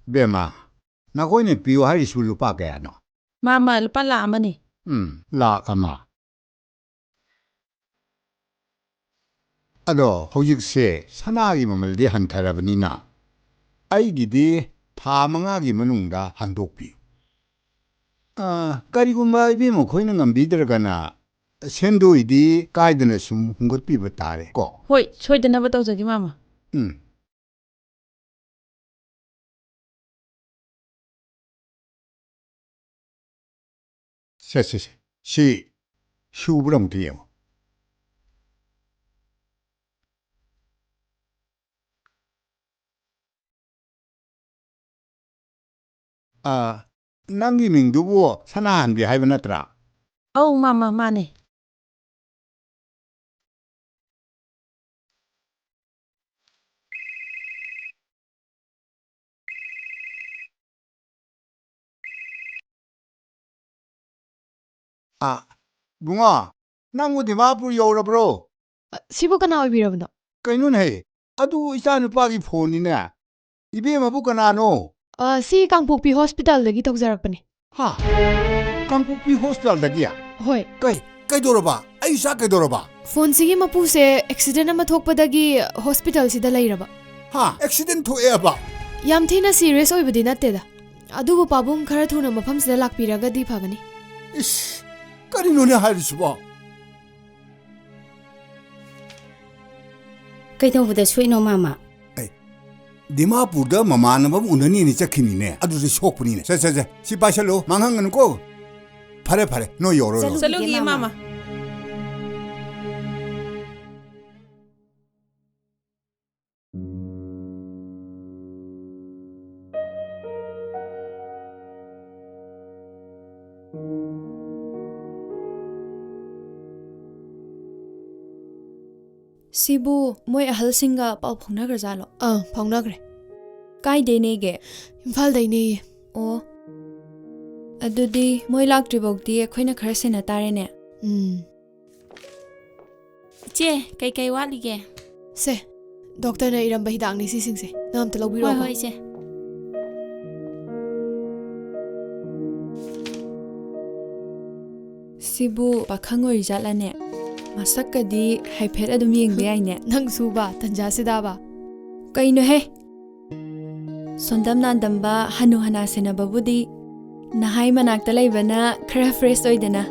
Bema, na ko ni piu hari su lupa kaya no. Mama, lupa lama ni. La ama. Ado, hojikse sanagi mamaldi hantarabnina. Aigidi ꯊꯥ 5ꯒꯤ ꯃꯅꯨꯡꯗ ꯍꯟꯗꯣꯛꯄꯤꯌꯨ. ꯀꯔꯤꯒꯨꯝꯕ 이ꯕꯦꯝꯃ ꯈꯣꯏꯅ ꯉꯝꯕꯤꯗ꯭ꯔꯒꯅ ꯁꯦꯟꯗꯣꯏꯗꯤ ꯀꯥꯏꯗꯅ ꯁꯨꯝ ꯍꯨꯟꯒꯠꯄꯤꯕ ꯇꯥꯔꯦ ꯀꯣ. ꯍꯣꯏ, ꯁꯣꯏꯗꯅꯕ ꯇꯧꯖꯒꯦ ꯃꯥꯃ. ꯁꯤ ꯁꯨꯕ꯭ꯔ ꯑꯝꯇ ꯌꯦꯡꯉꯣ. ꯅꯪꯒꯤ ꯃꯤꯡꯗꯨꯕꯨ ꯁꯅꯥꯍꯟꯕꯤ ꯍꯥꯏꯕ ꯅꯠꯇ꯭ꯔꯥ? ꯑꯧ ꯃꯥꯃ, ꯃꯥꯅꯦ. ꯕꯨꯡꯉꯣ, ꯅꯪꯕꯨ ꯗꯤꯃꯥꯄꯨꯔ ꯌꯧꯔꯕ꯭ꯔꯣ? ꯁꯤꯕꯨ ꯀꯅꯥ ꯑꯣꯏꯕꯤꯔꯕꯅꯣ? ꯀꯩꯅꯣꯅꯦ, ꯑꯗꯨ ꯏꯆꯥꯅꯨꯄꯥꯒꯤ ꯐꯣꯟꯅꯤꯅꯦ. 이ꯕꯦꯝꯃꯕꯨ ꯀꯅꯥꯅꯣ? ꯁꯤ ꯀꯥꯡꯄꯣꯛꯄꯤ ꯍꯣꯁꯄꯤꯇꯥꯜꯗꯒꯤ ꯇꯧꯖꯔꯛꯄꯅꯦ. ꯀꯥꯡꯄꯣꯛꯄꯤ ꯍꯣꯁꯄꯤꯇꯥꯜꯗꯒꯤ? ꯍꯣꯏ. ꯀꯩꯗꯧꯔꯕ? ꯑꯩ ꯏꯆꯥ ꯀꯩꯗꯧꯔꯕ? ꯐꯣꯟꯁꯤꯒꯤ ꯃꯄꯨꯁꯦ ꯑꯦꯛꯁꯤꯗꯦꯟ ꯑꯃ ꯊꯣꯛꯄꯗꯒꯤ ꯍꯣꯁꯄꯤꯇꯥꯜꯁꯤꯗ ꯂꯩꯔꯕ. ꯑꯦꯛꯁꯤꯗꯦꯟ ꯊꯣꯛꯑꯦꯕ? ꯌꯥꯝ ꯊꯤꯅ ꯁꯤꯔꯤꯌꯁ ꯑꯣꯏꯕꯗꯤ ꯅꯠꯇꯦꯗ. ꯑꯗꯨꯕꯨ ꯄꯥꯕꯨꯡ ꯈꯔ ꯊꯨꯅ ꯃꯐꯝꯁꯤꯗ ꯂꯥꯛꯄꯤꯔꯒꯗꯤ ꯐꯒꯅꯤ. 이씨, ꯀꯔꯤꯅꯣꯅꯦ ꯍꯥꯏꯔꯤꯁꯤꯕꯣ? ꯀꯩꯗꯧꯕꯗ ꯁꯣꯏꯅꯣ ꯃꯥꯃ? ꯗꯤꯃꯥꯄꯨꯔꯗ ꯃꯃꯥꯟꯅꯕ ꯎꯅꯅꯤꯅ ꯆꯠꯈꯤꯅꯤꯅꯦ. ꯑꯗꯨꯗ ꯁꯣꯛꯄꯅꯤꯅꯦ. ꯁꯤ ꯄꯥꯏꯁꯜꯂꯨ. ꯃꯥꯡꯍꯟꯒꯅꯨꯀꯣ. ꯐꯔꯦ, ꯅꯣꯏ ꯌꯧꯔꯣ. ꯆꯠꯂꯨꯒꯦ ꯃꯥꯃ. ꯁꯤꯕꯨ ꯃꯣꯏ ꯑꯍꯜꯁꯤꯡꯒ ꯄꯥꯎ ꯐꯥꯎꯅꯈ꯭ꯔꯖꯥꯠꯂꯣ? ꯐꯥꯎꯅꯈ꯭ꯔꯦ. ꯀꯥꯏꯗꯩꯅꯦꯒꯦ? ꯏꯝꯐꯥꯜꯗꯩꯅꯦꯌꯦ. ꯑꯣ, ꯑꯗꯨꯗꯤ ꯃꯣꯏ ꯂꯥꯛꯇ꯭ꯔꯤꯐꯥꯎꯗꯤ ꯑꯩꯈꯣꯏꯅ ꯈꯔ ꯁꯦꯟꯅ ꯇꯥꯔꯦꯅꯦ. ꯏꯆꯦ, ꯀꯩ ꯋꯥꯠꯂꯤꯒꯦ? ꯁꯦ, ꯗꯣꯛꯇꯔꯅ ꯏꯔꯝꯕ ꯍꯤꯗꯥꯛꯅꯤ ꯁꯤꯁꯤꯡꯁꯦ. ꯅꯪ ꯑꯝꯇ ꯂꯧꯕꯤꯔꯣꯀꯣ. ꯍꯣꯏ ꯏꯆꯦ. ꯁꯤꯕꯨ ꯄꯥꯈꯪ ꯑꯣꯏꯔꯤꯖꯥꯠꯂꯅꯦ? ꯃꯁꯛꯀꯗꯤ ꯍꯥꯏꯐꯦꯠ ꯑꯗꯨꯝ ꯌꯦꯡꯕ ꯌꯥꯏꯅꯦ. ꯅꯪ ꯁꯨꯕ ꯇꯟꯖꯥꯁꯤꯗꯥꯕ. ꯀꯩꯅꯣꯍꯦ? ꯁꯣꯟꯗꯝ ꯅꯥꯟꯗꯝꯕ ꯍꯅꯨ ꯍꯅꯥ ꯁꯦꯟꯅꯕꯕꯨꯗꯤ ꯅꯍꯥꯏ ꯃꯅꯥꯛꯇ ꯂꯩꯕꯅ ꯈꯔ ꯐ꯭ꯔꯦꯁ ꯑꯣꯏꯗꯅ.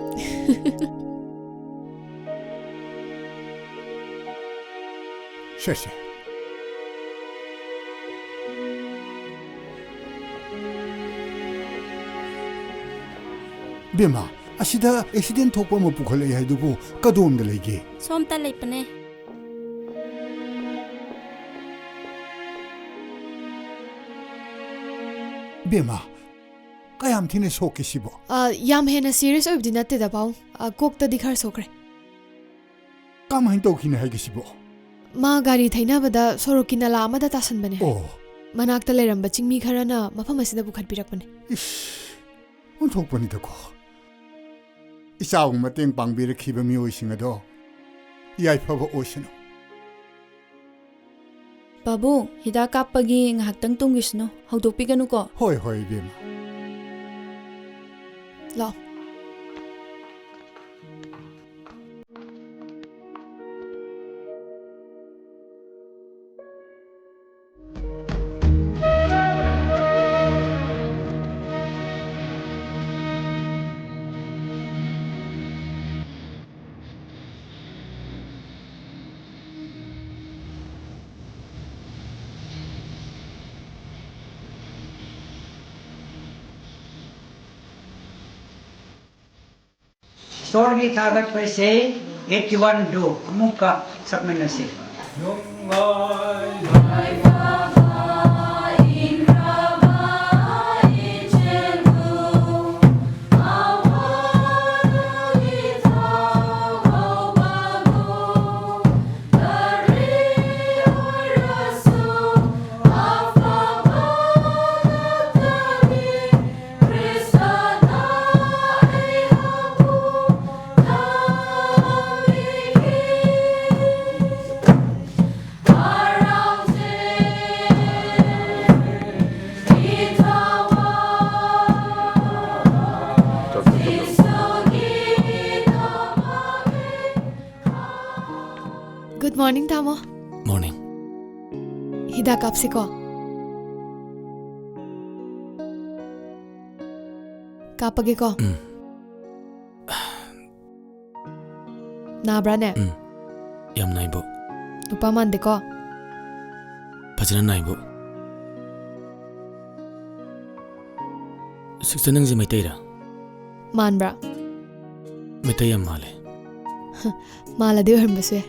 ꯁꯦ. ꯕꯦꯝꯃ, ꯑꯁꯤꯗ ꯑꯦꯛꯁꯤꯗꯦꯟ ꯊꯣꯛꯄ ꯑꯃ ꯄꯨꯈꯠꯂꯛꯏ ꯍꯥꯏꯗꯨꯕꯨ ꯀꯗꯣꯝꯗ ꯂꯩꯒꯦ? ꯁꯣꯝꯇ ꯂꯩꯄꯅꯦ. ꯕꯦꯝꯃ, ꯀꯌꯥꯝ ꯊꯤꯅ ꯁꯣꯛꯀꯦ ꯁꯤꯕꯣ? ꯌꯥꯝ ꯍꯦꯟꯅ ꯁꯤꯔꯤꯌꯁ ꯑꯣꯏꯕꯗꯤ ꯅꯠꯇꯦꯗ ꯄꯥꯎ. ꯀꯣꯛꯇꯗꯤ ꯈꯔ ꯁꯣꯛꯈ꯭ꯔꯦ. ꯀꯃꯥꯏꯅ ꯇꯧꯈꯤꯅꯦ ꯍꯥꯏꯒꯦ ꯁꯤꯕꯣ? ꯃꯥ ꯒꯥꯔꯤ ꯊꯩꯅꯕꯗ ꯁꯣꯔꯣꯛꯀꯤ ꯅꯂꯥ ꯑꯃꯗ ꯇꯥꯁꯟꯕꯅꯦ. ꯃꯅꯥꯛꯇ ꯂꯩꯔꯝꯕ ꯆꯤꯡꯃꯤ ꯈꯔꯅ ꯃꯐꯝ ꯑꯁꯤꯗ ꯄꯨꯈꯠꯄꯤꯔꯛꯄꯅꯦ. ꯑꯣꯟꯊꯣꯛꯄꯅꯤꯗꯀꯣ. ꯏꯆꯥꯕꯨ ꯃꯇꯦꯡ ꯄꯥꯡꯕꯤꯔꯛꯈꯤꯕ ꯃꯤꯑꯣꯏꯁꯤꯡ ꯑꯗꯣ ꯌꯥꯏꯐꯕ ꯑꯣꯏꯁꯅꯨ. ꯄꯥꯕꯨꯡ, ꯍꯤꯗꯥꯛ ꯀꯥꯞꯄꯒꯤ ꯉꯥꯏꯍꯥꯛꯇꯪ ꯇꯨꯝꯈꯤꯁꯅꯨ. ꯍꯧꯗꯣꯛꯄꯤꯒꯅꯨꯀꯣ. ꯍꯣꯏ, ꯏꯕꯦꯝꯃ. ꯂꯥꯛꯑꯣ. ꯏꯁꯣꯔꯒꯤ ꯊꯥꯒꯠꯄꯁꯦ 81ꯗꯨ ꯑꯃꯨꯛꯀ ꯁꯛꯃꯤꯟꯅꯁꯤ. Good morning, Tamo. Morning. Hida kapsi ko. Kapagi ko. Nabra ne. Yam naibo. Lupa mandi ko. Pajana naibo. Suksa nang si Maitayra. Manbra. Maitay yam male. Mala di uhiram basu eh.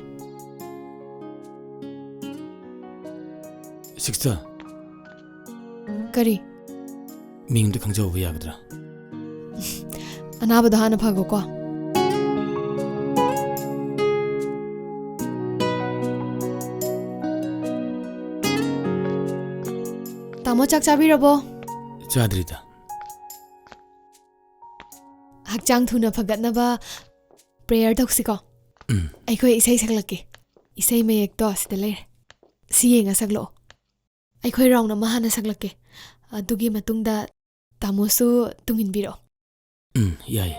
Suksa. Kari. Ming du kang jawa yagadra. Anaba da hana phago ko. Tamo chak chabi rabo. Chadrida. Hakchang thuna phagatnaba prayer toksiko. Aikoi isai saklake. Isai mayek to asida leire. Siyenga saklo. Aikoi round na mahana saklake. Adugi matungda tamosu tunginbiro. Yai.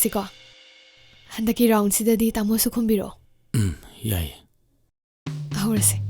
Siko. Handaki round sidadi tamosu kumbiro. Yai. Ahorasi.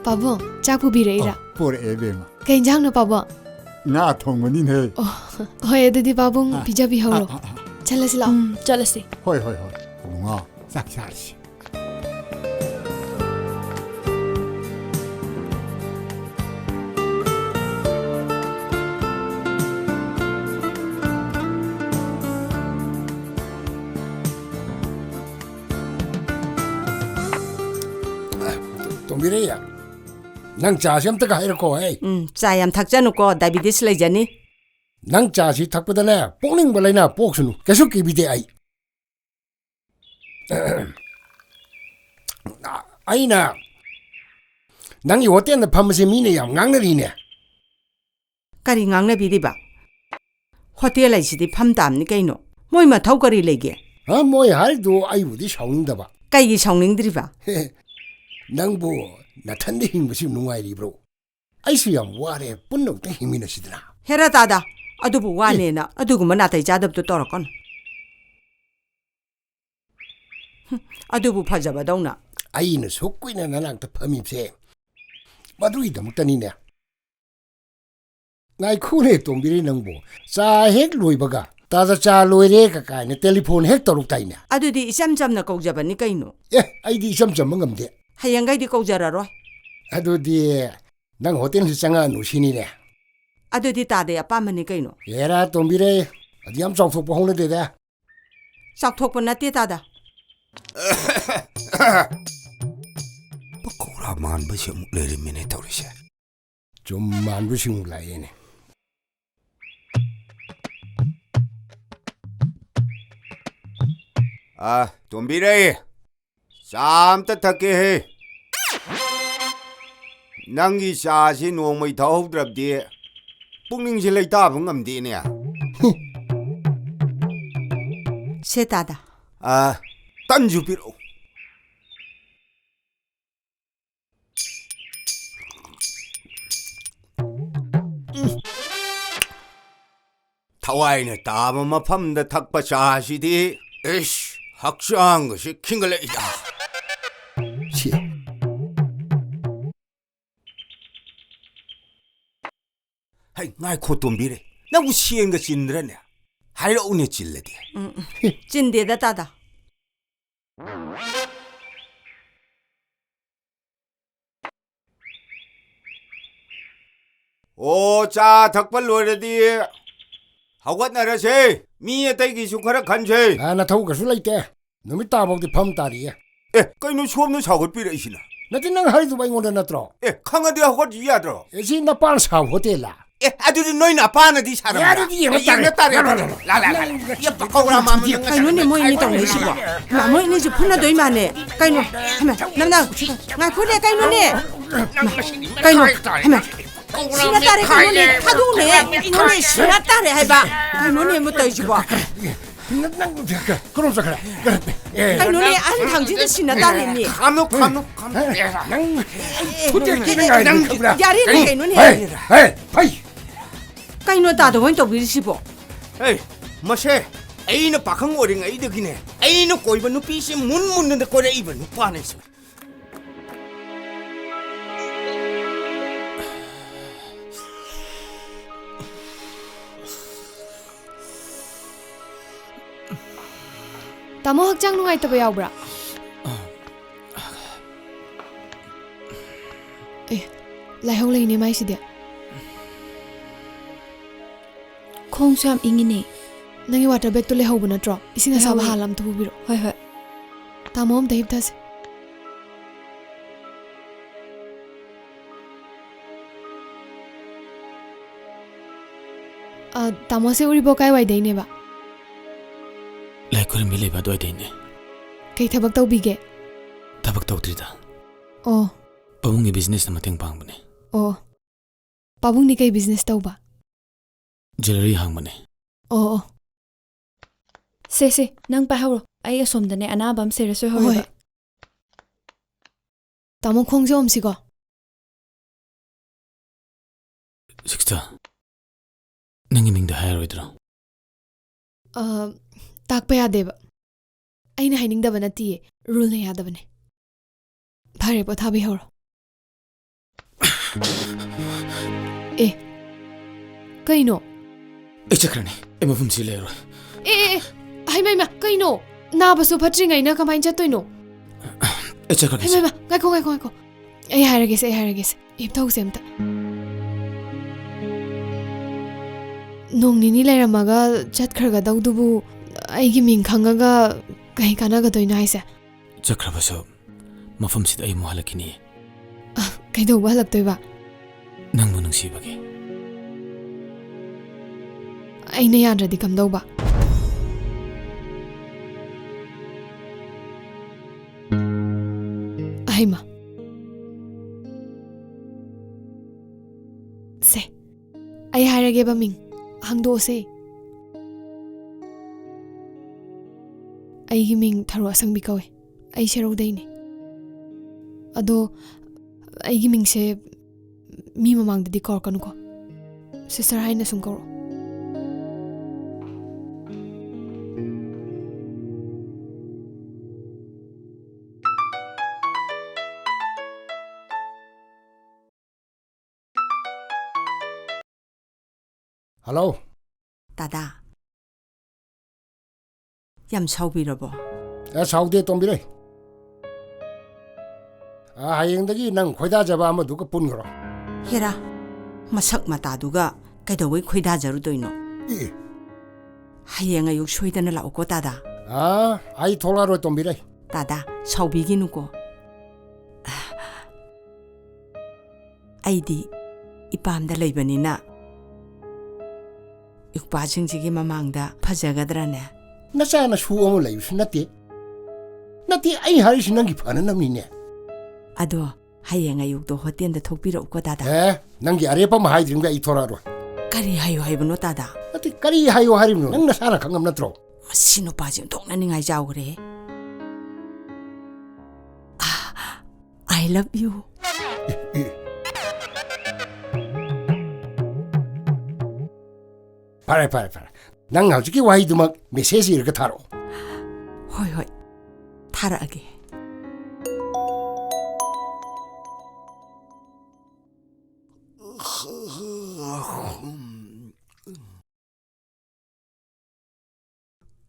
Pabong, chak pubireira. Por ebema. Kay injang na pabong. Nga thongmanin he. Hoy adudi pabong pija bi horo. Chala sila. Chalasi. Hoi hoi hoi. Nga sak sarsi. 동비래야 낭 짜시 암따가 해놓고 해. 짜얌 탁자놓고 다이비디스 레이자니 낭 짜시 탁보다네 뽕링 발라이나 뽕수누 계속 기비대 아이 ꯑꯩꯅ ꯅꯪꯒꯤ ꯍꯣꯇꯦꯜꯗ ꯐꯝꯕꯁꯦ ꯃꯤꯅ ꯌꯥꯝ ꯉꯥꯡꯅꯔꯤꯅꯦ ꯀꯔꯤ ꯉꯥꯡꯅꯕꯤꯔꯤꯕ hotel ꯍꯥꯏꯁꯤꯗꯤ ꯐꯝ ꯇꯥꯕꯅꯤ ꯀꯩꯅꯣ ꯃꯣꯏ ꯃꯊꯧ ꯀꯔꯤ ꯂꯩꯒꯦ ꯃꯣꯏ ꯍꯥꯏꯔꯤꯗꯣ ꯑꯩꯕꯨꯗꯤ ꯁꯥꯎꯅꯤꯡꯗꯕ ꯀꯩꯒꯤ ꯁꯥꯎꯅꯤꯡꯗ꯭ꯔꯤꯕ ꯅꯪꯕꯨ ꯅꯊꯟꯗ ꯍꯤꯡꯕꯁꯤ ꯅꯨꯡꯉꯥꯏꯔꯤꯕ꯭ꯔꯣ ꯑꯩꯁꯨ ꯌꯥꯝ ꯋꯥꯔꯦ ꯄꯨꯟꯅ ꯑꯝꯇ ꯍꯤꯡꯃꯤꯟꯅꯁꯤꯗꯅ ꯍꯦꯔꯥ ꯇꯥꯗ ꯑꯗꯨꯕꯨ ꯋꯥꯅꯦꯅ ꯑꯗꯨꯒꯨꯝꯕ ꯅꯥꯇꯩ ꯆꯥꯗꯕꯗꯣ ꯇꯧꯔꯛꯀꯅꯨ ꯑꯗꯨꯕꯨ ꯐꯖꯕꯗꯧꯅ ꯑꯩꯅ ꯁꯨꯛ ꯀꯨꯏꯅ ꯅꯅꯥꯛꯇ ꯐꯝꯃꯤꯕꯁꯦ ꯃꯗꯨꯒꯤꯗꯃꯛꯇꯅꯤꯅꯦ ꯉꯥꯏꯈꯣꯅꯦ ꯇꯣꯝꯕꯤꯔꯦ ꯅꯪꯕꯨ ꯆꯥ ꯍꯦꯛ ꯂꯣꯏꯕꯒ ꯇꯥꯗ ꯆꯥ ꯂꯣꯏꯔꯦ ꯀꯥꯏꯅ ꯇꯦꯂꯤꯐꯣꯟ ꯍꯦꯛ ꯇꯧꯔꯛꯇꯥꯏꯅꯦ ꯑꯗꯨꯗꯤ ꯏꯆꯝ ꯆꯝꯅ ꯀꯧꯖꯕꯅꯤ ꯀꯩꯅꯣ ꯑꯩꯗꯤ ꯏꯆꯝ ꯆꯝꯕ ꯉꯝꯗꯦ ꯍꯌꯦꯡꯈꯩꯗꯤ ꯀꯧꯖꯔꯔꯣꯏ ꯑꯗꯨꯗꯤ ꯅꯪ ꯍꯣꯇꯦꯜꯁꯤ ꯆꯪꯉꯛꯑꯅꯨ ꯁꯤꯅꯤꯅꯦ ꯑꯗꯨꯗꯤ ꯇꯥꯗꯦ ꯑꯄꯥꯝꯕꯅꯤ ꯀꯩꯅꯣ ꯍꯦꯔꯥ ꯇꯣꯝꯕꯤꯔꯦ ꯑꯗꯨ ꯌꯥꯝ ꯆꯥꯎꯊꯣꯛꯄ ꯍꯧꯅꯗꯦꯗ ꯆꯥꯎꯊꯣꯛꯄ ꯅꯠꯇꯦ ꯇꯥꯗ ꯄꯀꯧꯔꯥ ꯃꯥꯟꯕꯁꯤ ꯑꯃꯨꯛ ꯂꯩꯔꯝꯃꯤꯅꯦ ꯇꯧꯔꯤꯁꯦ ꯆꯨꯝ ꯃꯥꯟꯕꯁꯤꯡ ꯂꯥꯛꯑꯦꯅꯦ ꯇꯣꯝꯕꯤꯔꯦ ꯆꯥ ꯑꯝꯇ ꯊꯛꯀꯦꯍꯦ ꯅꯪꯒꯤ ꯆꯥꯁꯤ ꯅꯣꯡꯃꯩ ꯊꯛꯍꯧꯗ꯭ꯔꯕꯗꯤ ꯄꯨꯛꯅꯤꯡꯁꯤ ꯂꯩꯇꯥꯕ ꯉꯝꯗꯦꯅꯦ ꯁꯦ ꯇꯥꯗ ꯇꯟꯁꯨ ꯄꯤꯔꯛꯎ ꯊꯋꯥꯏꯅ ꯇꯥꯕ ꯃꯐꯝꯗ ꯊꯛꯄ ꯆꯥꯁꯤꯗꯤ ꯏꯁ ꯍꯛꯆꯥꯡꯒꯁꯤ ꯈꯤꯡꯒꯠꯂꯛꯏꯗ ꯍꯩ ꯉꯥꯏꯈꯣ ꯇꯣꯝꯕꯤꯔꯦ ꯅꯪꯕꯨ ꯁꯦꯟꯒ ꯆꯤꯟꯗ꯭ꯔꯅꯦ ꯍꯥꯏꯔꯛꯎꯅꯦ ꯆꯤꯜꯂꯗꯤ ꯆꯤꯟꯗꯦꯗ ꯇꯥꯗ ꯑꯣ ꯆꯥ ꯊꯛꯄ ꯂꯣꯏꯔꯗꯤ ꯍꯧꯒꯠꯅꯔꯁꯦ ꯃꯤ ꯑꯇꯩꯒꯤꯁꯨ ꯈꯔ ꯈꯟꯁꯦ ꯅꯊꯧ ꯀꯩꯁꯨ ꯂꯩꯇꯦ ꯅꯨꯃꯤꯠ ꯇꯥꯐꯥꯎꯗꯤ ꯐꯝ ꯇꯥꯔꯤꯌꯦ ꯀꯩꯅꯣ ꯁꯣꯝꯅ ꯁꯥꯎꯒꯠꯄꯤꯔꯛꯏꯁꯤꯅ ꯅꯠꯇꯦ ꯅꯪ ꯍꯥꯏꯗꯨꯕ ꯑꯩꯉꯣꯟꯗ ꯅꯠꯇ꯭ꯔꯣ ꯈꯪꯉꯗꯤ ꯍꯧꯒꯠꯁꯤ ꯌꯥꯗ꯭ꯔꯣ ꯁꯤ ꯅꯄꯥꯟ ꯁꯥꯕ ꯍꯣꯇꯦꯜꯂ ꯑꯗꯨꯗꯤ ꯅꯣꯏꯅ ꯑꯄꯥꯅꯗꯤ ꯁꯥꯔꯝꯕ꯭ꯔꯥ ꯌꯦꯡꯕ ꯇꯥꯔꯦ ꯀꯩꯅꯣꯅꯦ ꯃꯣꯏ ꯑꯅꯤ ꯇꯧꯅꯩꯁꯤꯕꯣ ꯃꯣꯏ ꯑꯅꯤꯁꯨ ꯐꯨꯅꯗꯣꯏ ꯃꯥꯅꯦ ꯀꯩꯅꯣ ꯅꯪ ꯉꯥꯏꯈꯣꯅꯦ ꯀꯩꯅꯣꯅꯦ ꯀꯩꯅꯣ ꯁꯤꯅ ꯇꯥꯔꯦ ꯀꯩꯅꯣꯅꯦ ꯊꯥꯗꯣꯛꯅꯦ ꯀꯩꯅꯣꯅꯦ ꯁꯤꯅ ꯇꯥꯔꯦ ꯍꯥꯏꯕ ꯀꯩꯅꯣꯅꯦ ꯑꯃ ꯇꯧꯔꯤꯁꯤꯕꯣ 그럼 자 그래. 그놈이 안 당신도 신나다니. 감옥. 난 도대체 기능이 아니야. 야리네 그놈이. 에이. 그놈 다도 원도 비시보. 에이, 뭐세? 에이는 박한 거링아 이득이네. 에이는 꼬이번 누피시 문문는데 꼬레 입은 누파네서. ꯇꯥꯃꯣ ꯍꯛꯆꯥꯡ ꯅꯨꯡꯉꯥꯏꯇꯕ ꯌꯥꯎꯕ꯭ꯔꯥ? ꯂꯥꯏꯍꯧ ꯂꯩꯅꯦ ꯃꯥꯏꯁꯤꯗꯤ. ꯈꯣꯡꯁꯨ ꯌꯥꯝ ꯏꯪꯉꯤꯅꯦ. ꯅꯪꯒꯤ ꯋꯥꯇꯔ ꯕꯦꯒꯇꯣ ꯂꯩꯍꯧꯕ ꯅꯠꯇ꯭ꯔꯣ? ꯏꯁꯤꯡ ꯑꯁꯥꯕ ꯍꯥꯜꯂ ꯑꯝꯇ ꯄꯨꯕꯤꯔꯣ. ꯍꯣꯏ. ꯇꯥꯃꯣ ꯑꯝꯇ ꯍꯤꯞꯊꯁꯦ. ꯇꯥꯃꯣꯁꯦ ꯎꯔꯤꯕꯣ ꯀꯥꯏꯋꯥꯏꯗꯩꯅꯦꯕ? ꯂꯥꯏ ꯈꯨꯔꯨꯝꯕꯤ ꯂꯩꯕ ꯑꯗꯨꯋꯥꯏꯗꯩꯅꯦ. ꯀꯩ ꯊꯕꯛ ꯇꯧꯕꯤꯒꯦ? ꯊꯕꯛ ꯇꯧꯗ꯭ꯔꯤꯗ. ꯑꯣ. ꯄꯥꯕꯨꯡꯒꯤ ꯕꯤꯖꯤꯅꯦꯁꯇ ꯃꯇꯦꯡ ꯄꯥꯡꯕꯅꯦ. ꯑꯣ. ꯄꯥꯕꯨꯡꯗꯤ ꯀꯩ ꯕꯤꯖꯤꯅꯦꯁ ꯇꯧꯕ? ꯖꯨꯋꯦꯂꯔꯤ ꯍꯥꯡꯕꯅꯦ. ꯑꯣ. ꯁꯦ ꯅꯪ ꯄꯥꯏꯍꯧꯔꯣ. ꯑꯩ ꯑꯁꯣꯝꯗꯅꯦ ꯑꯅꯥꯕ ꯑꯃ ꯁꯦꯔꯤꯌꯁ ꯑꯣꯏꯍꯧꯔꯦꯕ. ꯇꯥꯃꯣ ꯈꯣꯡꯁꯦ ꯑꯣꯝꯁꯤꯀꯣ. ꯁꯤꯛꯁꯇꯔ, ꯅꯪꯒꯤ ꯃꯤꯡꯗꯣ ꯍꯥꯏꯔꯔꯣꯏꯗ꯭ꯔꯣ? ꯇꯥꯛꯄ ꯌꯥꯗꯦꯕ. ꯑꯩꯅ ꯍꯥꯏꯅꯤꯡꯗꯕ ꯅꯠꯇꯤꯌꯦ. ꯔꯨꯜꯅ ꯌꯥꯗꯕꯅꯦ. ꯐꯔꯦ ꯄꯣꯊꯥꯕꯤꯍꯧꯔꯣ. ꯀꯩꯅꯣ? ꯑꯩ ꯆꯠꯈ꯭ꯔꯅꯤ. ꯑꯩ ꯃꯐꯝꯁꯤ ꯂꯩꯔꯔꯣꯏ. ꯍꯩꯃꯩꯃ ꯀꯩꯅꯣ? ꯅꯥꯕꯁꯨ ꯐꯠꯇ꯭ꯔꯤꯉꯩꯅ ꯀꯃꯥꯏꯅ ꯆꯠꯇꯣꯏꯅꯣ? ꯑꯩ ꯆꯠꯈ꯭ꯔꯒꯦ. ꯍꯩꯃꯩꯃ ꯉꯥꯏꯈꯣ. ꯑꯩ ꯍꯥꯏꯔꯒꯦꯁꯦ. ꯍꯤꯞꯊꯧꯁꯦ ꯑꯝꯇ. ꯅꯣꯡ ꯅꯤꯅꯤ ꯂꯩꯔꯝꯃꯒ ꯆꯠꯈ꯭ꯔꯒꯗꯧꯗꯨꯕꯨ ꯑꯩꯒꯤ ꯃꯤꯡ ꯈꯪꯉꯒ ꯀꯩ ꯀꯥꯟꯅꯒꯗꯣꯏꯅꯣ ꯍꯥꯏꯁꯦ? ꯆꯠꯈ꯭ꯔꯕꯁꯨ ꯃꯐꯝꯁꯤꯗ ꯑꯩ ꯑꯃꯨꯛ ꯍꯜꯂꯛꯈꯤꯅꯤ. ꯀꯩꯗꯧꯕ ꯍꯜꯂꯛꯇꯣꯏꯕ? ꯅꯪꯕꯨ ꯅꯨꯡꯁꯤꯕꯒꯤ. ꯑꯩꯅ ꯌꯥꯗ꯭ꯔꯗꯤ ꯀꯝꯗꯧꯕ? ꯍꯩꯃ ꯁꯦ ꯑꯩ ꯍꯥꯏꯔꯒꯦꯕ ꯃꯤꯡ ꯍꯪꯗꯣꯛꯑꯁꯦ ꯑꯩꯒꯤ ꯃꯤꯡ ꯊꯔꯣ ꯑꯁꯪꯕꯤ ꯀꯧꯏ ꯑꯩ ꯁꯦꯔꯧꯗꯩꯅꯦ ꯑꯗꯣ ꯑꯩꯒꯤ ꯃꯤꯡꯁꯦ ꯃꯤ ꯃꯃꯥꯡꯗꯗꯤ ꯀꯧꯔꯛꯀꯅꯨꯀꯣ ꯁꯤꯁꯇꯔ ꯍꯥꯏꯅ ꯁꯨꯝ ꯀꯧꯔꯛꯑꯣ ꯍꯜꯂꯣ ꯗꯥꯗꯥ ꯌꯥꯝ ꯁꯥꯎꯕꯤꯔꯕꯣ ꯁꯥꯎꯗꯦ ꯇꯣꯝꯕꯤꯔꯩ ꯍꯌꯦꯡꯗꯒꯤ ꯅꯪ ꯈꯣꯏꯗꯥꯖꯕ ꯑꯃꯗꯨꯒ ꯄꯨꯟꯈ꯭ꯔꯣ ꯍꯦꯔꯥ ꯃꯁꯛ ꯃꯇꯥꯗꯨꯒ ꯀꯩꯗꯧꯕꯩ ꯈꯣꯏꯗꯥꯖꯔꯨꯗꯣꯏꯅꯣ ꯍꯌꯦꯡ ꯑꯌꯨꯛ ꯁꯣꯏꯗꯅ ꯂꯥꯛꯎꯀꯣ ꯗꯥꯗꯥ ꯑꯩ ꯊꯣꯛꯂꯛꯑꯔꯣꯏ ꯇꯣꯝꯕꯤꯔꯩ ꯗꯥꯗꯥ ꯁꯥꯎꯕꯤꯒꯤꯅꯨꯀꯣ ꯑꯩꯗꯤ ꯏꯄꯥꯝꯗ ꯂꯩꯕꯅꯤꯅ ꯏꯎꯄꯥꯁꯤꯡꯁꯤꯒꯤ ꯃꯃꯥꯡꯗ ꯐꯖꯒꯗ꯭ꯔꯅꯦ ꯅꯆꯥꯅ ꯁꯨ ꯑꯃ ꯂꯩꯕꯁꯨ ꯅꯠꯇꯦ ꯑꯩ ꯍꯥꯏꯔꯤꯁꯤ ꯅꯪꯒꯤ ꯐꯅꯅꯕꯅꯤꯅꯦ ꯑꯗꯣ ꯍꯌꯦꯡ ꯑꯌꯨꯛꯇꯣ ꯍꯣꯇꯦꯜꯗ ꯊꯣꯛꯄꯤꯔꯛꯎꯀꯣ ꯗꯥꯗꯥ ꯅꯪꯒꯤ ꯑꯔꯦꯞꯄ ꯑꯃ ꯍꯥꯏꯗ꯭ꯔꯤꯉꯩ ꯑꯩ ꯊꯣꯔꯛꯑꯔꯣꯏ ꯀꯔꯤ ꯍꯥꯏꯌꯣ ꯍꯥꯏꯕꯅꯣ ꯗꯥꯗꯥ ꯀꯔꯤ ꯍꯥꯏꯌꯣ ꯍꯥꯏꯔꯤꯕꯅꯣ ꯅꯪ ꯅꯁꯥꯅ ꯈꯪꯉꯝ ꯅꯠꯇ꯭ꯔꯣ ꯃꯁꯤ ꯅꯨꯄꯥꯁꯤ ꯑꯣꯟꯊꯣꯛꯅꯅꯤꯡꯉꯥꯏ ꯆꯥꯎꯈ꯭ꯔꯦ ꯑꯥꯏ ꯂꯚ ꯌꯨ ꯐꯔꯦ ꯅꯪ ꯍꯧꯖꯤꯛꯀꯤ ꯋꯥꯍꯩꯗꯨꯃꯛ ꯃꯦꯁꯦꯖ ꯏꯔꯒ ꯊꯥꯔꯛꯑꯣ ꯍꯣꯏ ꯊꯥꯔꯛꯑꯒꯦ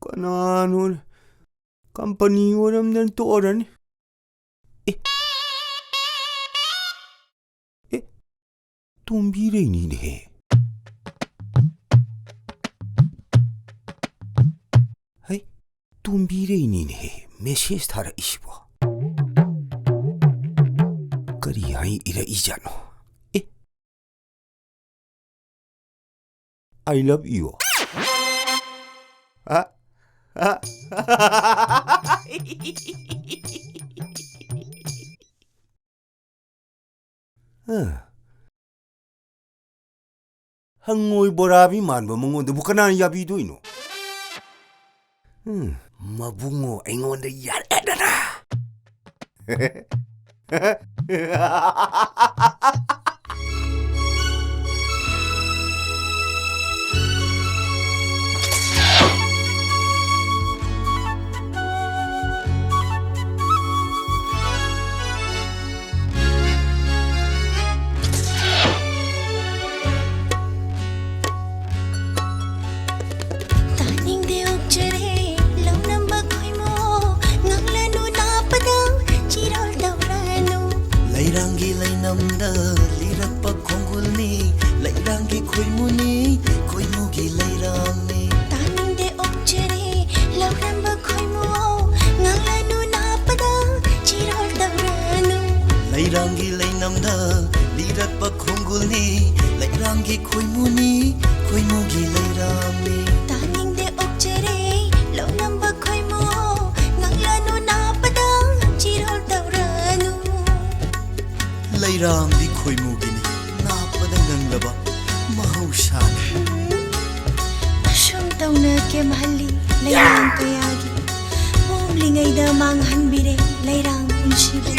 ꯀꯅꯥꯅꯣ ꯀꯝꯄꯅꯤ ꯑꯣꯏꯔꯝꯗꯅ ꯇꯣꯛꯑꯔꯅꯤ ꯇꯣꯝꯕꯤꯔꯩꯅꯤꯅꯦꯍꯦ ꯍꯩ ꯇꯣꯝꯕꯤꯔꯩꯅꯤꯅꯦꯍꯦ ꯃꯦꯁꯦꯖ ꯊꯥꯔꯛꯏꯁꯤꯕꯣ ꯀꯔꯤ ꯍꯥꯏ ꯏꯔꯛꯏꯖꯥꯠꯅꯣ I love you. ꯍꯪꯉꯣꯏ ꯕꯣꯔꯥꯕꯤ ꯃꯥꯟꯕ ꯃꯉꯣꯟꯗꯕꯨ ꯀꯅꯥꯅ ꯌꯥꯕꯤꯗꯣꯏꯅꯣ ꯃꯕꯨꯡꯉꯣ ꯑꯩꯉꯣꯟꯗ ꯌꯥꯔꯛꯑꯦꯗꯅ ꯂꯩꯔꯥꯡꯒꯤ ꯈꯣꯏꯃꯨꯒꯤꯅꯤ ꯅꯥꯞꯄꯗ ꯉꯪꯂꯕ ꯃꯍꯧꯁꯥꯅꯤ ꯑꯁꯨꯝ ꯇꯧꯅ ꯀꯦꯝꯍꯜꯂꯤ ꯂꯩꯔꯥꯡ ꯀꯌꯥꯒꯤ ꯍꯣꯡꯂꯤꯉꯩꯗ ꯃꯥꯡꯍꯟꯕꯤꯔꯦ ꯂꯩꯔꯥꯡ ꯄꯨꯟꯁꯤꯕꯨ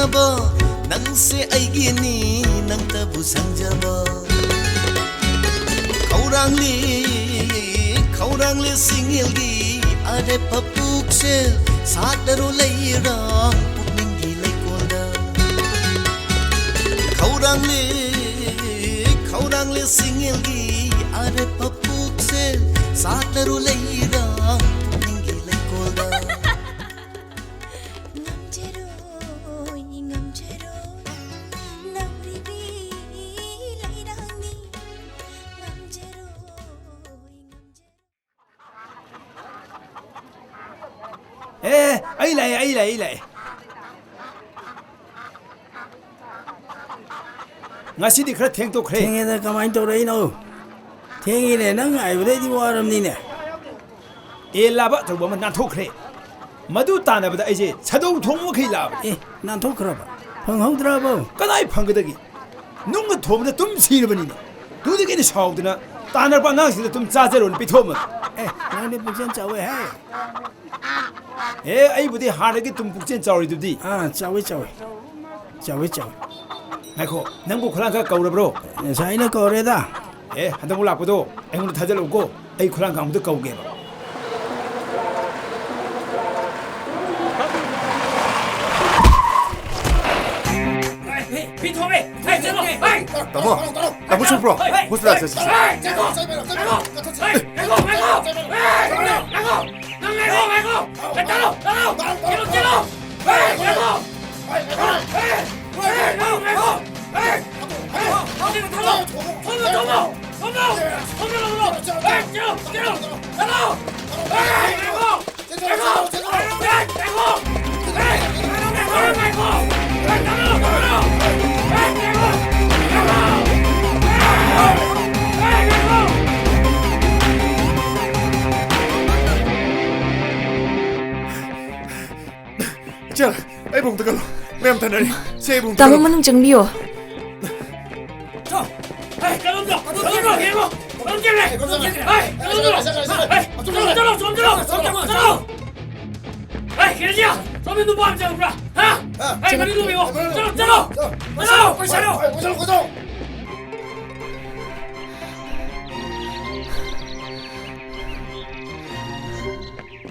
ꯈꯪꯖꯕ ꯅꯪꯁꯦ ꯑꯩꯒꯤꯅꯤ ꯅꯪꯇꯕꯨ ꯁꯪꯖꯕ ꯈꯧꯔꯥꯡꯂꯤ ꯁꯤꯡꯉꯦꯜꯒꯤ ꯑꯔꯦꯞꯄ ꯄꯨꯛꯁꯦꯜ ꯁꯥꯠꯂꯔꯣ ꯂꯩꯔꯥꯡ ꯄꯨꯛꯅꯤꯡꯒꯤ ꯂꯩꯀꯣꯜꯗ ꯈꯧꯔꯥꯡꯂꯤ ꯁꯤꯡꯉꯦꯜꯒꯤ ꯑꯔꯦꯞꯄ ꯄꯨꯛꯁꯦꯜ ꯁꯥꯠꯂꯔꯣ ꯂꯩꯔꯥꯡ ꯄꯨꯛꯅꯤꯡꯒꯤ ꯂꯩꯀꯣꯜꯗ ꯑꯩ ꯂꯥꯛꯑꯦ ꯉꯁꯤꯗꯤ ꯈꯔ ꯊꯦꯡꯇꯣꯛꯈ꯭ꯔꯦ ꯊꯦꯡꯉꯦꯗ ꯀꯃꯥꯏꯅ ꯇꯧꯔꯛꯏꯅꯣ ꯊꯦꯡꯉꯤꯅꯦ ꯅꯪ ꯉꯥꯏꯕꯗꯩꯗꯤ ꯋꯥꯔꯝꯅꯤꯅꯦ ꯑꯦ ꯂꯥꯕ ꯑꯆꯧꯕ ꯑꯃ ꯅꯥꯟꯊꯣꯛꯈ꯭ꯔꯦ ꯃꯗꯨ ꯇꯥꯟꯅꯕꯗ ꯑꯩꯁꯦ ꯁꯥꯗꯧ ꯊꯣꯡꯃꯈꯩ ꯂꯥꯛꯑꯕꯅꯤ ꯅꯥꯟꯊꯣꯛꯈ꯭ꯔꯕ ꯐꯪꯍꯧꯗ꯭ꯔꯕꯣ ꯀꯗꯥꯏ ꯐꯪꯒꯗꯒꯦ ꯅꯨꯡꯒ ꯊꯣꯝꯕꯗ ꯇꯨꯝ ꯁꯤꯔꯕꯅꯤꯅꯦ ꯑꯗꯨꯗꯒꯤ ꯑꯩꯅ ꯁꯥꯎꯗꯅ ꯇꯥꯟꯅꯔꯛꯄ ꯑꯉꯥꯡꯁꯤꯡꯗ ꯇꯨꯝ ꯆꯥꯖꯔꯣꯅ ꯄꯤꯊꯣꯛꯑꯝꯃ ꯅꯪꯗꯤ ꯄꯨꯛꯆꯦꯜ ꯆꯥꯎꯋꯦ ꯍꯥꯏ ꯑꯩꯕꯨꯗꯤ ꯍꯥꯟꯅꯒꯤ ꯇꯨꯝ ꯄꯨꯛꯆꯦꯜ ꯆꯥꯎꯔꯤꯗꯨꯗꯤ ꯆꯥꯎꯋꯦ ꯉꯥꯏꯈꯣ ꯅꯪꯕꯨ ꯈꯨꯂꯥꯡ ꯈꯔ ꯀꯧꯔꯕ꯭ꯔꯣ ꯉꯁꯥꯏꯅ ꯀꯧꯔꯦꯗ ꯍꯟꯗꯛꯃꯨꯛ ꯂꯥꯛꯄꯗꯣ ꯑꯩꯉꯣꯟꯗ ꯊꯥꯖꯤꯜꯂꯛꯎꯀꯣ ꯑꯩ ꯈꯨꯂꯥꯡ ꯀꯥꯡꯕꯨꯗ ꯀꯧꯒꯦꯕ Tamo supro. Mostra essa. Ay bung tagal. Mayam tanari. Say bung tagal. Tamo manang jangbiyo.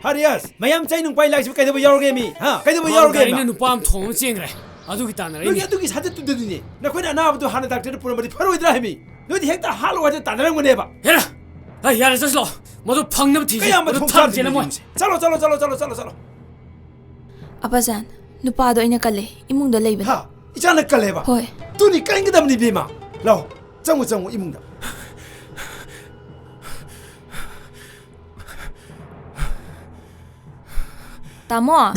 Harias, mayam chay nung pai laksi kaido ba yaurge mi? Ha? Kaido ba yaurge ma? Nu pam thong chengre. Adugi tanare. Adugi sadet tu deduni. Na koina na abdu hana doctor pura mari pharoidra hemi. Nodi hekta halo wa tanarang mone ba. Hera. Ai yara jaslo. Modu phangnam thi. Kaya ma thong jena mo. Chalo. Apajan, nupado ina kale, imungda leiba. Ha, ichana kale ba. Hoy. Tuni kaingdam ni bima. Lao, changu imungda. Tamo.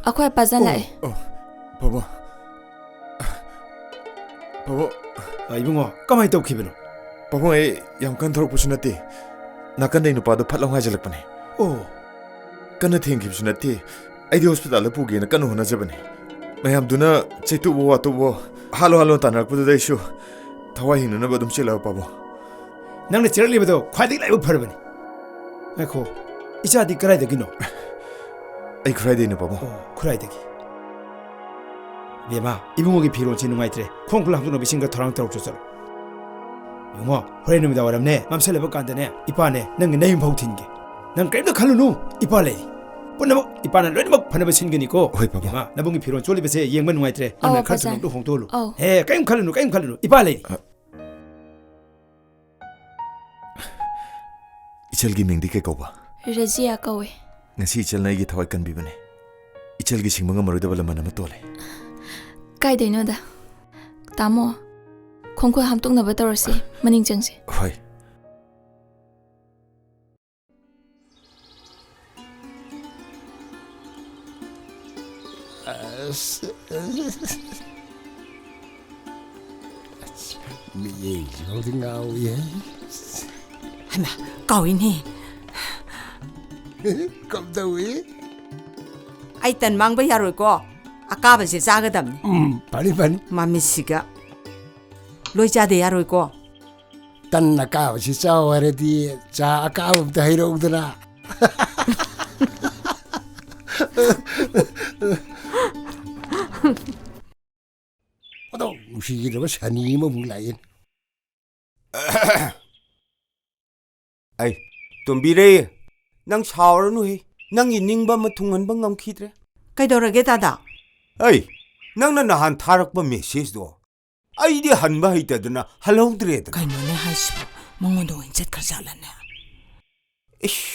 Ako ay pazan lai. Papa. Ay bungo, kamay taw kibino. Papa ay yam kan thorok pusunati. Nakan dai nupa do phatlaw ngai jalak pane. Oh. Kana theng kibsunati. Ai di hospital la puge na kanu hona jabane. Mayam duna chaitu bo atu bo. Halo tanak pudu dai shu. Thawai hinu na badum chela papa. Nangna chirali bado khwaidik lai bu pharabani. Ngakho. 이자디 그라이데기노. 아이 그라이데이네 바보. 그라이데기. 레마 이붕옥이 비로 진웅아이트레 콩쿨 함도노 비신가 토랑 토록 줬어. 용어 호레놈이다 와람네 맘셀레버 깐데네 이빠네 능 네임 파우틴게. 난 그래도 칼루누 이빠레. 본나목 이빠는 레드목 파나버 신게니고. 호이 바보. 마 나봉이 비로 쫄리베세 이행만 웅아이트레. 나 칼수는 또 홍도로. 어. 까임 칼루누 이빠레. 이철기 밍디 깨고봐. Razia kawe. Ngasi ichal na igi thawai kan bibane. Ichal gi singmanga maruda bala manama tole. Kai deino da. Tamo. Khongkhoi hamtuk na batarasi maning jangse. Hoi. Mi lo ding ngau ye. Hama, kawin Cầm đầu ý. Ai tần mang bây giờ rồi cô. Aka bà sẽ ra cái đầm. Bani. Mami siga. Lôi cha để rồi cô. Tần là cao chỉ sao ở đây cha cao thấy đâu đó ꯅꯨꯡꯁꯤꯒꯗꯕ ꯁꯅꯤ ꯑꯃꯃꯨꯛ ꯂꯥꯛꯑꯦ ꯑꯩ ꯇꯣꯝꯕꯤꯔꯦ ꯅꯪ ꯁꯥꯎꯔꯅꯨꯍꯦ ꯅꯪꯒꯤ ꯅꯤꯡꯕ ꯑꯃ ꯊꯨꯡꯍꯟꯕ ꯉꯝꯈꯤꯗ꯭ꯔꯦ ꯀꯩꯗꯧꯔꯒꯦ ꯗꯥꯗꯥ ꯑꯩ ꯅꯪꯅ ꯅꯍꯥꯟ ꯊꯥꯔꯛꯄ ꯃꯦꯁꯦꯖꯗꯣ ꯑꯩꯗꯤ ꯍꯟꯕ ꯍꯩꯇꯗꯅ ꯍꯜꯍꯧꯗ꯭ꯔꯦꯗꯅ ꯀꯩꯅꯣꯅꯦ ꯍꯥꯏꯁꯤꯕꯣ ꯃꯉꯣꯟꯗ ꯑꯣꯏꯅ ꯆꯠꯈ꯭ꯔꯖꯥꯠꯂꯅꯦ 이씨,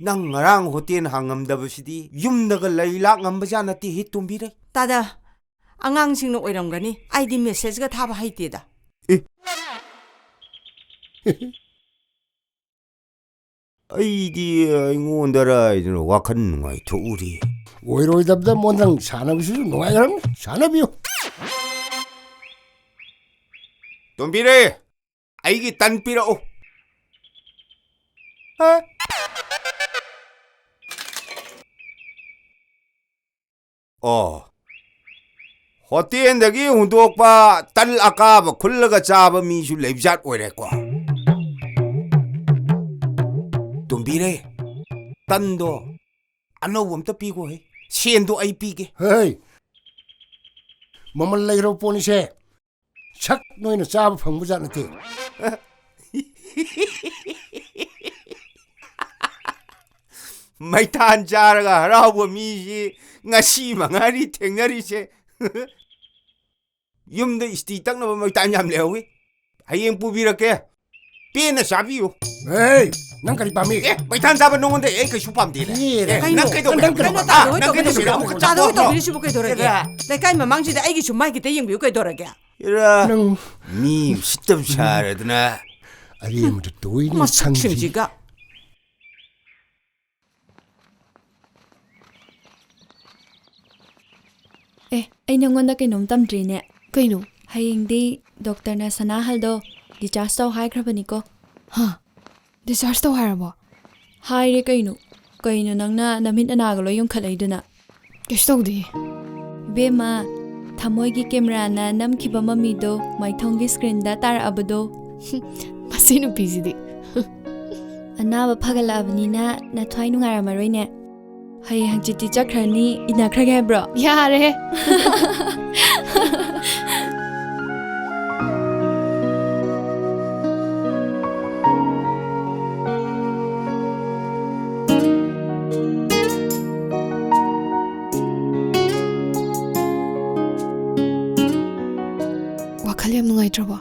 ꯅꯪ ꯉꯔꯥꯡ ꯍꯣꯇꯦꯜ ꯍꯥꯡꯉꯝꯗꯕꯁꯤꯗꯤ ꯌꯨꯝꯗꯒ ꯂꯩ ꯂꯥꯛꯉꯝꯕꯖꯥ ꯅꯠꯇꯦ ꯍꯤ ꯇꯣꯝꯕꯤꯔꯦ ꯗꯥꯗꯥ ꯑꯉꯥꯡꯁꯤꯡꯅ ꯑꯣꯏꯔꯝꯒꯅꯤ ꯑꯩꯗꯤ ꯃꯦꯁꯦꯖꯒ ꯊꯥꯕ ꯍꯩꯇꯦꯗ ꯑꯩꯗꯤ ꯑꯩꯉꯣꯟꯗꯔ ꯍꯥꯏꯗꯅ ꯋꯥꯈꯜ ꯅꯨꯡꯉꯥꯏꯊꯣꯛꯎꯔꯤ ꯑꯣꯏꯔꯣꯏꯗꯕꯗ ꯃꯣꯟꯗꯪ ꯁꯥꯟꯅꯕꯁꯤꯁꯨ ꯅꯨꯡꯉꯥꯏꯈ꯭ꯔꯕꯅꯤ ꯁꯥꯟꯅꯕꯤꯌꯨ ꯇꯣꯝꯕꯤꯔꯦ ꯑꯩꯒꯤ ꯇꯟ ꯄꯤꯔꯛꯎ ꯑꯣ ꯍꯣꯇꯦꯜꯗꯒꯤ ꯍꯨꯟꯗꯣꯛꯄ ꯇꯜ ꯑꯀꯥꯕ ꯈꯨꯜꯂꯒ ꯆꯥꯕ ꯃꯤꯁꯨ ꯂꯩꯕꯖꯥꯠ ꯑꯣꯏꯔꯦꯀꯣ ꯇꯣꯝꯕꯤꯔꯦ ꯇꯟꯗꯣ ꯑꯅꯧꯕ ꯑꯝꯇ ꯄꯤꯈꯣꯍꯦ ꯁꯦꯟꯗꯣ ꯑꯩ ꯄꯤꯒꯦ ꯍꯦ ꯃꯃꯜ ꯂꯩꯈ꯭ꯔꯕ ꯄꯣꯠꯅꯤꯁꯦ ꯁꯛ ꯅꯣꯏꯅ ꯆꯥꯕ ꯐꯪꯕꯖꯥꯠ ꯅꯠꯇꯦ ꯃꯩꯊꯥꯟ ꯆꯥꯔꯒ ꯍꯔꯥꯎꯕ ꯃꯤꯁꯤ ꯉꯁꯤ ꯃꯉꯥꯏꯔꯤ ꯊꯦꯡꯅꯔꯤꯁꯦ ꯌꯨꯝꯗ ꯏꯁꯇꯤ ꯇꯛꯅꯕ ꯃꯩꯊꯥꯟ ꯌꯥꯝ ꯂꯩꯍꯧꯋꯤ ꯍꯌꯦꯡ ꯄꯨꯕꯤꯔꯛꯀꯦ ꯄꯦꯟꯅ ꯆꯥꯕꯤꯌꯨ ꯍꯦ ꯅꯪ ꯀꯔꯤ ꯄꯥꯝꯃꯤ ꯃꯩꯊꯥꯟ ꯆꯥꯕ ꯅꯉꯣꯟꯗ ꯑꯩ ꯀꯩꯁꯨ ꯄꯥꯝꯗꯦꯅꯦ ꯅꯪ ꯇꯧꯕꯤꯔꯤꯁꯤꯕꯨ ꯀꯩꯗꯧꯔꯒꯦ ꯂꯩꯀꯥꯏ ꯃꯃꯥꯡꯁꯤꯗ ꯑꯩꯒꯤꯁꯨ ꯃꯥꯏ ꯈꯤꯇ ꯌꯦꯡꯕꯤꯌꯨ ꯀꯩꯗꯧꯔꯒꯦ ꯅꯪ ꯃꯤ ꯎꯁꯤꯠꯇꯕ ꯁꯥꯔꯗꯅ ꯑꯔꯦꯝꯕꯗ ꯇꯣꯏꯅ ꯃꯁꯛꯁꯤꯡꯁꯤꯒ ꯑꯩ ꯅꯪꯉꯣꯟꯗ ꯀꯩꯅꯣꯝ ꯇꯝꯗ꯭ꯔꯤꯅꯦ ꯀꯩꯅꯣ ꯍꯌꯦꯡꯗꯤ ꯗꯣꯛꯇꯔꯅ ꯁꯅꯥꯍꯜꯗꯣ ꯗꯤꯆꯥꯔꯖ ꯇꯧ ꯍꯥꯏꯈ꯭ꯔꯕꯅꯤꯀꯣ ꯍꯥ ꯗꯤꯆꯥꯔꯖ ꯇꯧ ꯍꯥꯏꯔꯕꯣ ꯍꯥꯏꯔꯦ ꯀꯩꯅꯣ ꯅꯪꯅ ꯅꯃꯤꯠ ꯑꯅꯥꯒ ꯂꯣꯏ ꯌꯨꯡꯈꯠꯂꯛꯏꯗꯨꯅ ꯀꯩꯁꯨ ꯇꯧꯗꯦ ꯏꯕꯦꯝꯃ ꯊꯃꯣꯏꯒꯤ ꯀꯦꯃꯦꯔꯥꯅ ꯅꯝꯈꯤꯕ ꯃꯃꯤꯗꯣ ꯃꯥꯏꯊꯣꯡꯒꯤ ꯁ꯭ꯀ꯭ꯔꯤꯟꯗ ꯇꯥꯔꯛꯑꯕꯗꯣ ꯃꯁꯤ ꯅꯨꯄꯤꯁꯤꯗꯤ ꯑꯅꯥꯕ ꯐꯒꯠꯂꯛꯑꯕꯅꯤꯅ ꯅꯊ꯭ꯋꯥꯏ ꯅꯨꯡꯉꯥꯏꯔꯝꯃꯔꯣꯏꯅꯦ ꯍꯌꯦꯡ ꯍꯪꯆꯤꯠꯇꯤ ꯆꯠꯈ꯭ꯔꯅꯤ ꯏꯟꯅꯈ꯭ꯔꯒꯦ ꯍꯥꯏꯕ꯭ꯔꯣ ꯌꯥꯔꯦ ꯋꯥꯈꯜ ꯌꯥꯝ ꯅꯨꯡꯉꯥꯏꯇ꯭ꯔꯕꯣ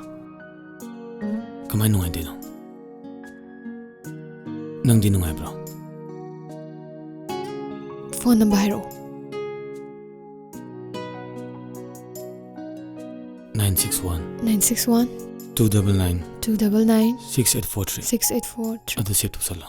ꯀꯃꯥꯏꯅ ꯅꯨꯡꯉꯥꯏꯗꯣꯏꯅꯣ ꯅꯪꯗꯤ ꯅꯨꯡꯉꯥꯏꯕ꯭ꯔꯣ ꯐꯣꯟ ꯅꯝꯕꯔ ꯍꯥꯏꯔꯛꯑꯣ 961 299 6843 6843 ꯑꯗꯨ ꯁꯦꯞ ꯇꯧꯁꯜꯂꯣ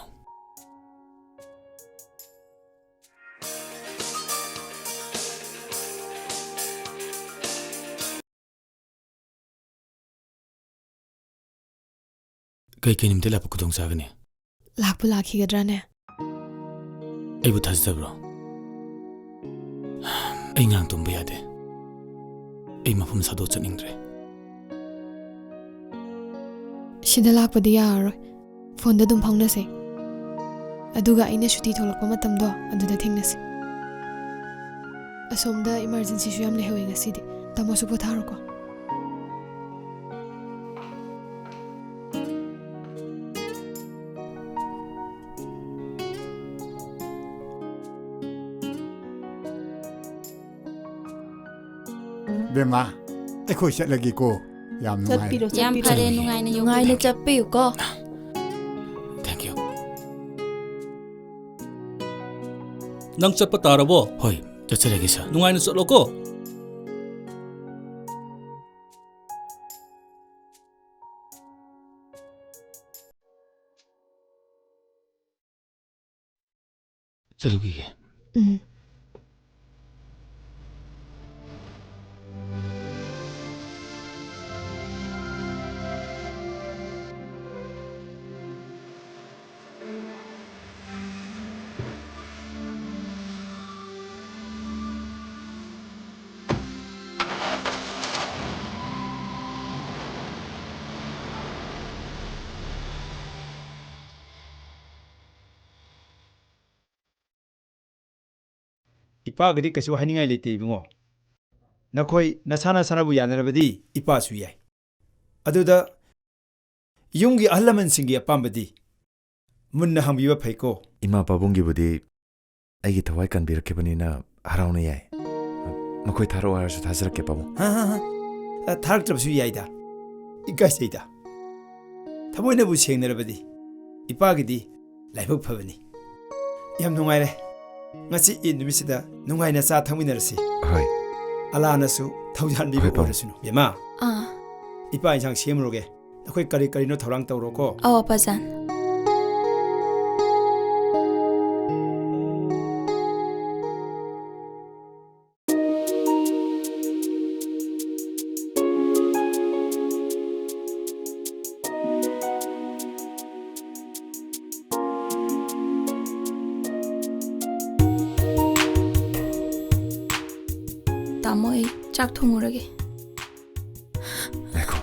ꯀꯩ ꯅꯨꯃꯤꯠꯇ ꯂꯥꯛꯄ ꯈꯨꯗꯣꯡ ꯆꯥꯒꯅꯤ ꯂꯥꯛꯄꯨ ꯂꯥꯛꯈꯤꯒꯗ꯭ꯔꯥꯅꯦ ꯑꯩꯕꯨ ꯊꯥꯖꯗꯕ꯭ꯔꯣ ꯑꯩ ꯉꯔꯥꯡ ꯇꯨꯝꯕ ꯌꯥꯗꯦ ꯑꯩ ꯃꯐꯝ ꯁꯥꯗꯣꯛ ꯆꯠꯅꯤꯡꯗ꯭ꯔꯦ ꯁꯤꯗ ꯂꯥꯛꯄꯗꯤ ꯌꯥꯔꯔꯣꯏ ꯐꯣꯟꯗ ꯑꯗꯨꯝ ꯐꯥꯎꯅꯁꯦ ꯑꯗꯨꯒ ꯑꯩꯅ ꯁꯨꯇꯤ ꯊꯣꯛꯂꯛꯄ ꯃꯇꯝꯗꯣ ꯑꯗꯨꯗ ꯊꯦꯡꯅꯁꯦ ꯑꯁꯣꯝꯗ ꯏꯃꯥꯔꯖꯦꯟꯁꯤꯁꯨ ꯌꯥꯝ ꯂꯩꯍꯧꯋꯦ ꯉꯁꯤꯗꯤ ꯇꯥꯃꯣꯁꯨ ꯄꯣꯊꯥꯔꯣꯀꯣ ꯕꯦꯃꯥ ꯑꯩꯈꯣꯏ ꯆꯠꯂꯒꯦꯀꯣ ꯌꯥꯝ ꯅꯨꯡꯉꯥꯏ ꯌꯥꯝ ꯐꯔꯦ ꯅꯨꯡꯉꯥꯏꯅ ꯆꯠꯄꯤꯌꯨꯀꯣ ꯊꯦꯡꯛ ꯌꯨ ꯅꯪ ꯆꯠꯄ ꯇꯥꯔꯕꯣ ꯍꯣꯏ ꯆꯠꯆꯔꯒꯦ ꯁꯥꯔ ꯅꯨꯡꯉꯥꯏꯅ ꯆꯠꯂꯣꯀꯣ ꯆꯠꯂꯨꯈꯤꯒꯦ ꯏꯄꯥꯒꯗꯤ ꯀꯩꯁꯨ ꯍꯥꯏꯅꯤꯡꯉꯥꯏ ꯂꯩꯇꯦ ꯏꯕꯨꯡꯉꯣ ꯅꯈꯣꯏ ꯅꯁꯥ ꯅꯁꯥꯅꯕꯨ ꯌꯥꯅꯔꯕꯗꯤ ꯏꯄꯥꯁꯨ ꯌꯥꯏ ꯑꯗꯨꯗ ꯌꯨꯝꯒꯤ ꯑꯍꯜ ꯂꯃꯟꯁꯤꯡꯒꯤ ꯑꯄꯥꯝꯕꯗꯤ ꯃꯨꯟꯅ ꯍꯪꯕꯤꯕ ꯐꯩꯀꯣ ꯏꯃꯥ ꯄꯥꯕꯨꯡꯒꯤꯕꯨꯗꯤ ꯑꯩꯒꯤ ꯊꯋꯥꯏ ꯀꯟꯕꯤꯔꯛꯈꯤꯕꯅꯤꯅ ꯍꯔꯥꯎꯅ ꯌꯥꯏ ꯃꯈꯣꯏ ꯊꯥꯔꯛꯑꯣ ꯍꯥꯏꯔꯁꯨ ꯊꯥꯖꯔꯛꯀꯦ ꯄꯥꯕꯨꯡ ꯊꯥꯔꯛꯇ꯭ꯔꯕꯁꯨ ꯌꯥꯏꯗ ꯏꯀꯥꯏꯖꯩꯗ ꯊꯃꯣꯏꯅꯕꯨ ꯁꯦꯡꯅꯔꯕꯗꯤ ꯏꯄꯥꯒꯤꯗꯤ ꯂꯥꯏꯕꯛ ꯐꯕꯅꯤ ꯌꯥꯝ ꯅꯨꯡꯉꯥꯏꯔꯦ ꯉꯁꯤ ꯏꯗ ꯅꯨꯃꯤꯠꯁꯤꯗ ꯅꯨꯡꯉꯥꯏꯅ ꯆꯥ ꯊꯛꯃꯤꯟꯅꯔꯁꯤ ꯍꯣꯏ ꯑꯂꯥꯅꯁꯨ ꯊꯧꯖꯥꯟꯕꯤꯕ ꯑꯣꯏꯔꯁꯅꯨ ꯕꯦꯝꯃ ꯑꯥ ꯏꯄꯥ ꯏꯟꯁꯥꯡ ꯁꯦꯝꯃꯨꯔꯒꯦ ꯅꯈꯣꯏ ꯀꯔꯤ ꯀꯔꯤꯅꯣ ꯊꯧꯔꯥꯡ ꯇꯧꯔꯣꯀꯣ ꯑꯧ ꯑꯄꯥꯖꯥꯟ ꯇꯥꯃꯣ ꯑꯩ ꯆꯥꯛ ꯊꯣꯡꯉꯨꯔꯒꯦ ꯉꯥꯏꯈꯣ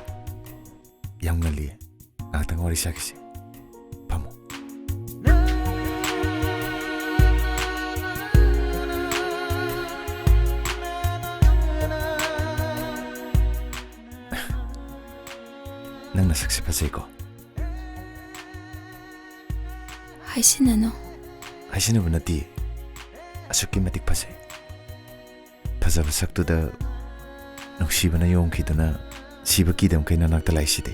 ꯌꯥꯝ ꯉꯜꯂꯤꯌꯦ ꯉꯥꯏꯍꯥꯛꯇꯪ ꯋꯥꯔꯤ ꯁꯥꯈꯤꯁꯤ ꯐꯝꯃꯣ ꯅꯪ ꯅꯁꯛꯁꯦ ꯐꯖꯩꯀꯣ ꯍꯥꯏꯁꯤꯟꯅꯅꯣ ꯍꯥꯏꯁꯤꯟꯅꯕ ꯅꯠꯇꯤꯌꯦ ꯑꯁꯨꯛꯀꯤ ꯃꯇꯤꯛ ꯐꯖꯩ ꯐꯖꯕ ꯁꯛꯇꯨꯗ ꯅꯨꯡꯁꯤꯕꯅ ꯌꯣꯝꯈꯤꯗꯨꯅ ꯁꯤꯕ ꯀꯤꯗꯝꯈꯩ ꯅꯅꯥꯛꯇ ꯂꯥꯛꯏꯁꯤꯗꯤ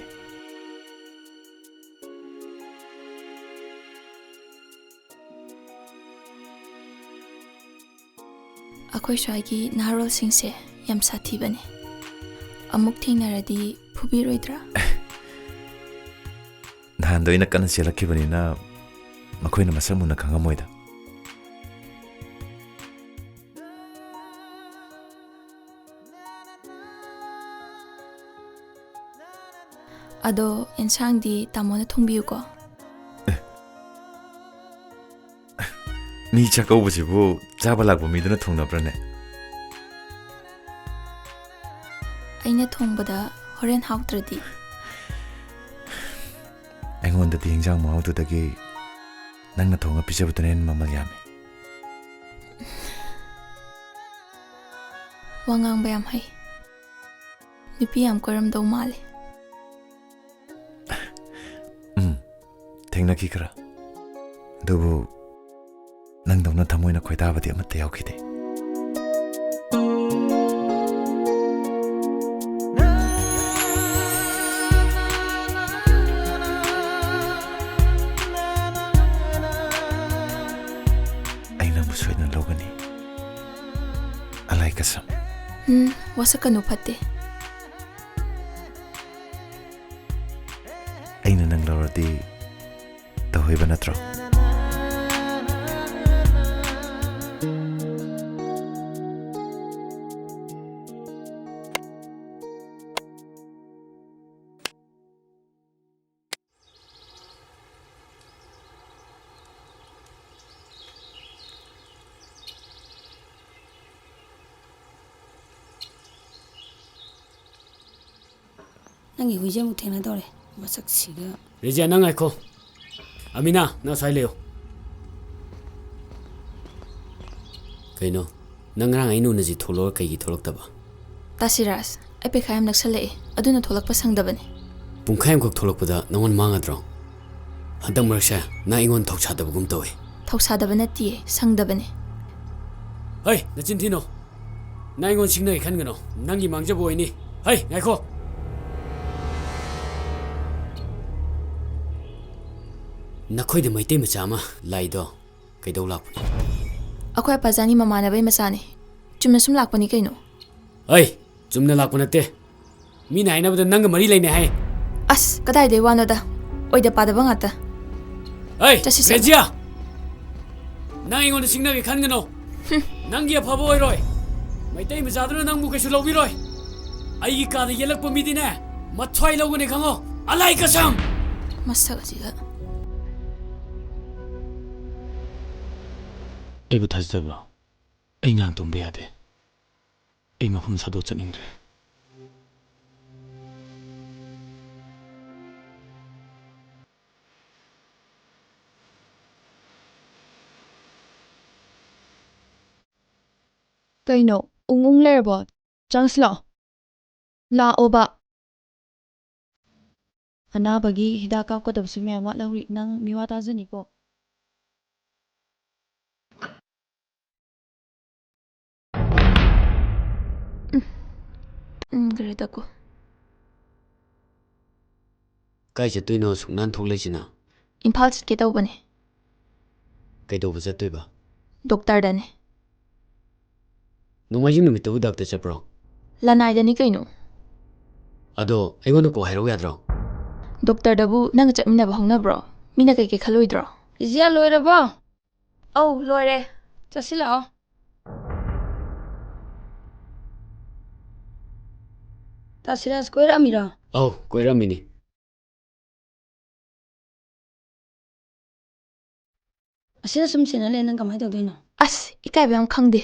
ꯑꯩꯈꯣꯏ ꯁ꯭ꯋꯥꯏꯒꯤ ꯅꯍꯥꯔꯣꯜꯁꯤꯡꯁꯦ ꯌꯥꯝ ꯁꯥꯊꯤꯕꯅꯦ ꯑꯃꯨꯛ ꯊꯦꯡꯅꯔꯗꯤ ꯐꯨꯕꯤꯔꯣꯏꯗ꯭ꯔꯥ ꯅꯍꯥꯟꯗꯣ ꯑꯩꯅ ꯀꯟꯅ ꯆꯦꯜꯂꯛꯈꯤꯕꯅꯤꯅ ꯃꯈꯣꯏꯅ ꯃꯁꯛ ꯃꯨꯟꯅ ꯈꯪꯉꯝꯃꯣꯏꯗ ꯑꯗꯣ ꯑꯦꯟꯁꯥꯡꯗꯤ ꯇꯥꯃꯣꯅ ꯊꯣꯡꯕꯤꯌꯨꯀꯣ ꯃꯤ ꯆꯥꯛꯀꯧꯕꯁꯤꯕꯨ ꯆꯥꯕ ꯂꯥꯛꯄ ꯃꯤꯗꯨꯅ ꯊꯣꯡꯅꯕ꯭ꯔꯅꯦ ꯑꯩꯅ ꯊꯣꯡꯕꯗ ꯍꯣꯔꯦꯟ ꯍꯥꯎꯇ꯭ꯔꯗꯤ ꯑꯩꯉꯣꯟꯗꯗꯤ ꯍꯤꯡꯖꯥꯡ ꯃꯍꯥꯎꯗꯨꯗꯒꯤ ꯅꯪꯅ ꯊꯣꯡꯉ ꯄꯤꯖꯕꯗꯨꯅ ꯍꯦꯟꯅ ꯃꯃꯜ ꯌꯥꯝꯃꯤ ꯋꯥ ꯉꯥꯡꯕ ꯌꯥꯝ ꯍꯩ ꯅꯨꯄꯤ ꯌꯥꯝ ꯀꯣꯏꯔꯝꯗꯧ ꯃꯥꯜꯂꯦ ꯊꯦꯡꯅꯈꯤ ꯈꯔ ꯑꯗꯨꯕꯨ ꯅꯪꯗꯧꯅ ꯊꯃꯣꯏꯅ ꯈꯣꯏꯗꯥꯕꯗꯤ ꯑꯃꯠꯇ ꯌꯥꯎꯈꯤꯗꯦ ꯑꯩ ꯅꯪꯕꯨ ꯁꯣꯏꯗꯅ ꯂꯧꯒꯅꯤ ꯑꯂꯥꯏ ꯀꯁꯝ ꯋꯥꯁꯛꯀꯅꯨ ꯐꯠꯇꯦ ꯑꯩꯅ ꯅꯪ ꯂꯧꯔꯗꯤ ꯇꯧꯍꯩꯕ ꯅꯠꯇ꯭ꯔꯣ ꯅꯪꯒꯤ ꯍꯨꯏꯁꯦ ꯑꯃꯨꯛ ꯊꯦꯡꯅꯗꯧꯔꯦ ꯃꯁꯛꯁꯤꯒ ꯔꯤꯖꯤꯌꯥ ꯅꯪ ꯉꯥꯏꯈꯣ ꯑꯃꯤꯅꯥ ꯅꯪ ꯁ꯭ꯋꯥꯏ ꯂꯩꯌꯣ ꯀꯩꯅꯣ ꯅꯪ ꯉꯔꯥꯡ ꯑꯩꯅ ꯎꯅꯁꯤ ꯊꯣꯛꯂꯛꯑꯣ ꯀꯩꯒꯤ ꯊꯣꯛꯂꯛꯇꯕ ꯇꯥꯁꯤꯔꯥꯖ ꯑꯩ ꯄꯩꯈꯥ ꯌꯥꯝ ꯅꯛꯁꯜꯂꯛꯑꯦ ꯑꯗꯨꯅ ꯊꯣꯛꯂꯛꯄ ꯁꯪꯗꯕꯅꯦ ꯄꯨꯡꯈꯥꯏ ꯑꯃꯈꯛ ꯊꯣꯛꯂꯛꯄꯗ ꯅꯪꯉꯣꯟ ꯃꯥꯡꯒꯗ꯭ꯔꯣ ꯍꯟꯗꯛ ꯃꯔꯛꯁꯦ ꯅꯪ ꯑꯩꯉꯣꯟꯗ ꯊꯧꯁꯥꯗꯕꯒꯨꯝ ꯇꯧꯋꯦ ꯊꯧꯁꯥꯗꯕ ꯅꯠꯇꯤꯌꯦ ꯁꯪꯗꯕꯅꯦ ꯍꯩ ꯅꯆꯤꯟ ꯊꯤꯅꯣ ꯅꯪ ꯑꯩꯉꯣꯟꯗ ꯁꯤꯡꯅꯒꯦ ꯈꯟꯒꯅꯣ ꯅꯪꯒꯤ ꯃꯥꯡꯖꯕ ꯑꯣꯏꯅꯤ ꯍꯩ ꯉꯥꯏꯈꯣ ꯅꯈꯣꯏꯗ ꯃꯩꯇꯩ ꯃꯆꯥ ꯑꯃ ꯂꯥꯛꯏꯗꯣ ꯀꯩꯗꯧ ꯂꯥꯛꯄꯅꯣ ꯑꯩꯈꯣꯏ ꯑꯄꯥꯖꯥꯅꯤ ꯃꯃꯥꯟꯅꯕꯩ ꯃꯆꯥꯅꯦ ꯆꯨꯝꯅ ꯁꯨꯝ ꯂꯥꯛꯄꯅꯤ ꯀꯩꯅꯣ ꯑꯩ ꯆꯨꯝꯅ ꯂꯥꯛꯄ ꯅꯠꯇꯦ ꯃꯤꯅ ꯍꯥꯏꯅꯕꯗ ꯅꯪꯒ ꯃꯔꯤ ꯂꯩꯅꯩ ꯍꯥꯏ ꯑꯁ ꯀꯗꯥꯏꯗꯩ ꯋꯥꯅꯣꯗ ꯑꯣꯏꯗ ꯄꯥꯗꯕ ꯉꯥꯛꯇ ꯑꯩ ꯔꯦꯖꯤꯌꯥ ꯅꯪ ꯑꯩꯉꯣꯟꯗ ꯁꯤꯡꯅꯒꯦ ꯈꯟꯒꯅꯣ ꯅꯪꯒꯤ ꯑꯐꯕ ꯑꯣꯏꯔꯣꯏ ꯃꯩꯇꯩ ꯃꯆꯥꯗꯨꯅ ꯅꯪꯕꯨ ꯀꯩꯁꯨ ꯂꯧꯕꯤꯔꯣꯏ ꯑꯩꯒꯤ ꯀꯥꯗ ꯌꯦꯜꯂꯛꯄ ꯃꯤꯗꯤꯅꯦ ꯃꯊ꯭ꯋꯥꯏ ꯂꯧꯒꯅꯤ ꯈꯪꯉꯣ ꯑꯂꯥꯏ ꯀꯁꯝ ꯃꯁꯛ ꯑꯁꯤꯒ ꯑꯩꯕꯨ ꯊꯥꯖꯗꯕ꯭ꯔꯣ ꯑꯩ ꯉꯥꯡ ꯇꯨꯝꯕ ꯌꯥꯗꯦ ꯑꯩ ꯃꯐꯝ ꯁꯥꯗꯣꯛ ꯆꯠꯅꯤꯡꯗ꯭ꯔꯦ ꯀꯩꯅꯣ ꯎꯪ ꯂꯩꯔꯕꯣ ꯆꯪꯁꯤ ꯂꯥꯛꯑꯣ ꯂꯥꯛꯑꯣꯕ ꯑꯅꯥꯕꯒꯤ ꯍꯤꯗꯥꯛ ꯀꯥꯞꯀꯗꯕꯁꯨ ꯃꯌꯥꯝ ꯋꯥꯠꯍꯧꯔꯤ ꯅꯪ ꯃꯤꯋꯥ ꯇꯥꯖꯅꯤꯀꯣ ꯀꯔꯤ ꯇꯀꯣ ꯀꯥꯏ ꯆꯠꯇꯣꯏꯅꯣ ꯁꯨꯛꯅꯥꯟ ꯊꯣꯛꯂꯛꯏꯁꯤꯅ ꯏꯝꯐꯥꯜ ꯆꯠꯀꯦ ꯇꯧꯕꯅꯦ ꯀꯩꯗꯧꯕ ꯆꯠꯇꯣꯏꯕ ꯗꯣꯛꯇꯔꯗꯅꯦ ꯅꯣꯡꯃꯥꯏꯖꯤꯡ ꯅꯨꯃꯤꯠꯇꯕꯨ ꯗꯥꯛꯇꯔ ꯆꯠꯄ꯭ꯔꯣ ꯂꯅꯥꯏꯗꯅꯤ ꯀꯩꯅꯣ ꯑꯗꯣ ꯑꯩꯉꯣꯟꯗ ꯀꯣꯛ ꯍꯥꯏꯔꯛꯎ ꯌꯥꯗ꯭ꯔꯣ ꯗꯣꯛꯇꯔꯗꯕꯨ ꯅꯪꯒ ꯆꯠꯃꯤꯟꯅꯕ ꯍꯧꯅꯕ꯭ꯔꯣ ꯃꯤꯅ ꯀꯩꯀꯩ ꯈꯜꯂꯣꯏꯗ꯭ꯔꯣ ꯔꯤꯖꯤꯌꯥ ꯂꯣꯏꯔꯕꯣ ꯑꯧ ꯂꯣꯏꯔꯦ ꯆꯠꯁꯤꯜꯂꯛꯑꯣ ꯇꯥꯁꯤꯔꯥꯖ ꯀꯣꯏꯔꯛꯑꯃꯤꯔꯣ ꯑꯧ ꯀꯣꯏꯔꯝꯃꯤꯅꯤ ꯑꯁꯤꯗ ꯁꯨꯝ ꯁꯦꯟꯅ ꯂꯩ ꯅꯪ ꯀꯃꯥꯏꯅ ꯇꯧꯗꯣꯏꯅꯣ ꯑꯁ ꯏꯀꯥꯏꯕ ꯌꯥꯝ ꯈꯪꯗꯦ